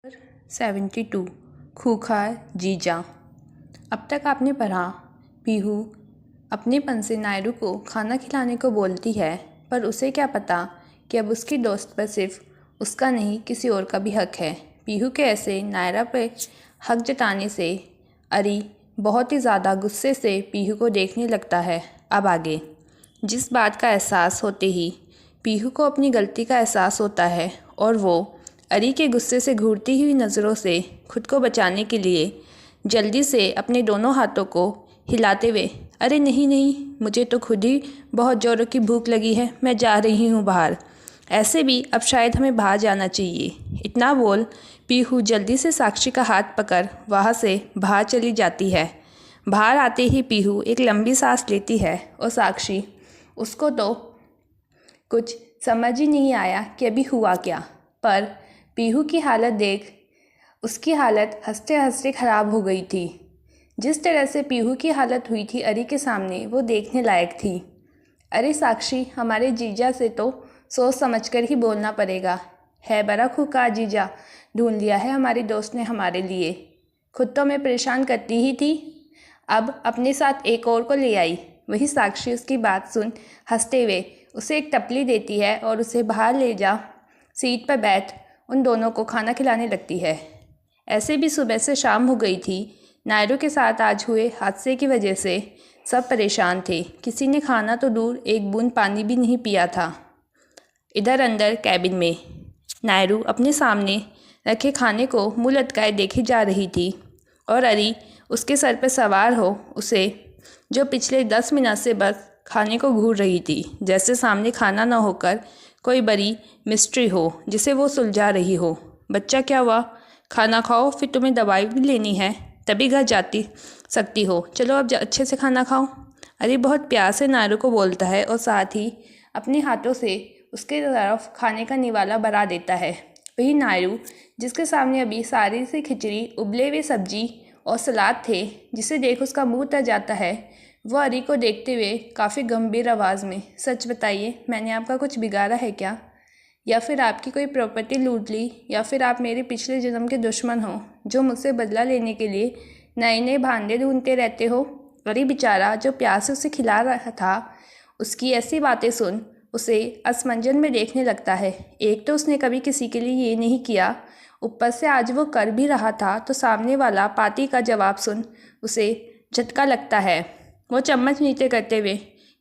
72 खूंखार जीजा। अब तक आपने पढ़ा, पीहू अपनेपन से नायरू को खाना खिलाने को बोलती है, पर उसे क्या पता कि अब उसकी दोस्त पर सिर्फ उसका नहीं किसी और का भी हक है। पीहू के ऐसे नायरा पे हक जताने से अरी बहुत ही ज़्यादा गुस्से से पीहू को देखने लगता है। अब आगे जिस बात का एहसास होते ही पीहू को अपनी गलती का एहसास होता है और वो अरी के गुस्से से घूरती हुई नज़रों से खुद को बचाने के लिए जल्दी से अपने दोनों हाथों को हिलाते हुए, अरे नहीं नहीं, मुझे तो खुद ही बहुत ज़ोरों की भूख लगी है, मैं जा रही हूँ बाहर। ऐसे भी अब शायद हमें बाहर जाना चाहिए। इतना बोल पीहू जल्दी से साक्षी का हाथ पकड़ वहाँ से बाहर चली जाती है। बाहर आते ही पीहू एक लंबी सांस लेती है और साक्षी, उसको तो कुछ समझ ही नहीं आया कि अभी हुआ क्या, पर पीहू की हालत देख उसकी हालत हंसते हंसते ख़राब हो गई थी। जिस तरह से पीहू की हालत हुई थी अरी के सामने, वो देखने लायक थी। अरे साक्षी, हमारे जीजा से तो सोच समझकर ही बोलना पड़ेगा। है बड़ा खूंखार जीजा ढूंढ लिया है हमारी दोस्त ने हमारे लिए। खुद तो मैं परेशान करती ही थी, अब अपने साथ एक और को ले आई। वही साक्षी उसकी बात सुन हंसते हुए उसे एक टपली देती है और उसे बाहर ले जा सीट पर बैठ उन दोनों को खाना खिलाने लगती है। ऐसे भी सुबह से शाम हो गई थी। नायरू के साथ आज हुए हादसे की वजह से सब परेशान थे। किसी ने खाना तो दूर, एक बूंद पानी भी नहीं पिया था। इधर अंदर कैबिन में नायरू अपने सामने रखे खाने को मुँह लटकाए देखी जा रही थी और अरी उसके सर पर सवार हो उसे, जो पिछले 10 मिनट से बस खाने को घूर रही थी, जैसे सामने खाना न होकर कोई बड़ी मिस्ट्री हो जिसे वो सुलझा रही हो। बच्चा क्या हुआ, खाना खाओ, फिर तुम्हें दवाई भी लेनी है, तभी घर जाती सकती हो। चलो अब अच्छे से खाना खाओ। अरे बहुत प्यार से नायरू को बोलता है और साथ ही अपने हाथों से उसके तरफ खाने का निवाला बढ़ा देता है। वही नायरू, जिसके सामने अभी सारी सी खिचड़ी, उबले हुए सब्जी और सलाद थे, जिसे देख उसका मुंह तर जाता है, वो अरी को देखते हुए काफ़ी गंभीर आवाज़ में, सच बताइए, मैंने आपका कुछ बिगाड़ा है क्या? या फिर आपकी कोई प्रॉपर्टी लूट ली, या फिर आप मेरे पिछले जन्म के दुश्मन हो जो मुझसे बदला लेने के लिए नए नए भांडे ढूंढते रहते हो? अरे बेचारा जो प्यार से उसे खिला रहा था, उसकी ऐसी बातें सुन उसे असमंजन में देखने लगता है। एक तो उसने कभी किसी के लिए ये नहीं किया, ऊपर से आज वो कर भी रहा था तो सामने वाला पाती का जवाब सुन उसे झटका लगता है। वो चम्मच नीचे करते हुए,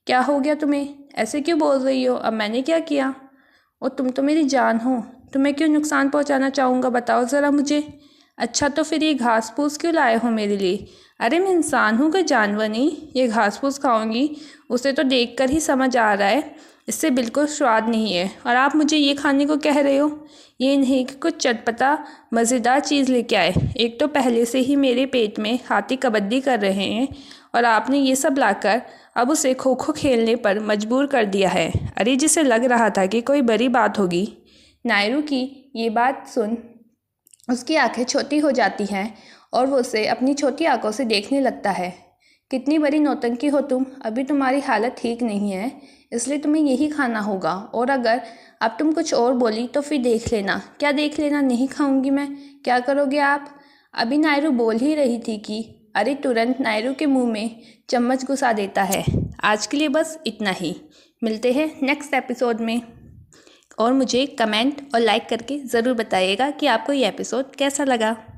क्या हो गया तुम्हें, ऐसे क्यों बोल रही हो, अब मैंने क्या किया? और तुम तो मेरी जान हो, तुम्हें क्यों नुकसान पहुंचाना चाहूँगा, बताओ ज़रा मुझे। अच्छा तो फिर ये घास फूस क्यों लाए हो मेरे लिए? अरे मैं इंसान हूँ, कोई जानवर नहीं, ये घास फूस खाऊंगी? उसे तो देखकर ही समझ आ रहा है इससे बिल्कुल स्वाद नहीं है, और आप मुझे ये खाने को कह रहे हो? ये नहीं कि कुछ चटपटा मज़ेदार चीज़ लेके आए। एक तो पहले से ही मेरे पेट में हाथी कबड्डी कर रहे हैं और आपने ये सब लाकर अब उसे खो खो खेलने पर मजबूर कर दिया है। अरे जिसे लग रहा था कि कोई बड़ी बात होगी। नायरू की ये बात सुन उसकी आंखें छोटी हो जाती हैं और वो उसे अपनी छोटी आंखों से देखने लगता है। कितनी बड़ी नौटंकी हो तुम, अभी तुम्हारी हालत ठीक नहीं है, इसलिए तुम्हें यही खाना होगा, और अगर अब तुम कुछ और बोली तो फिर देख लेना। क्या देख लेना, नहीं खाऊंगी मैं, क्या करोगे आप? अभी नायरू बोल ही रही थी कि अरे तुरंत नायरू के मुंह में चम्मच घुसा देता है। आज के लिए बस इतना ही, मिलते हैं नेक्स्ट एपिसोड में। और मुझे कमेंट और लाइक करके ज़रूर बताइएगा कि आपको ये एपिसोड कैसा लगा।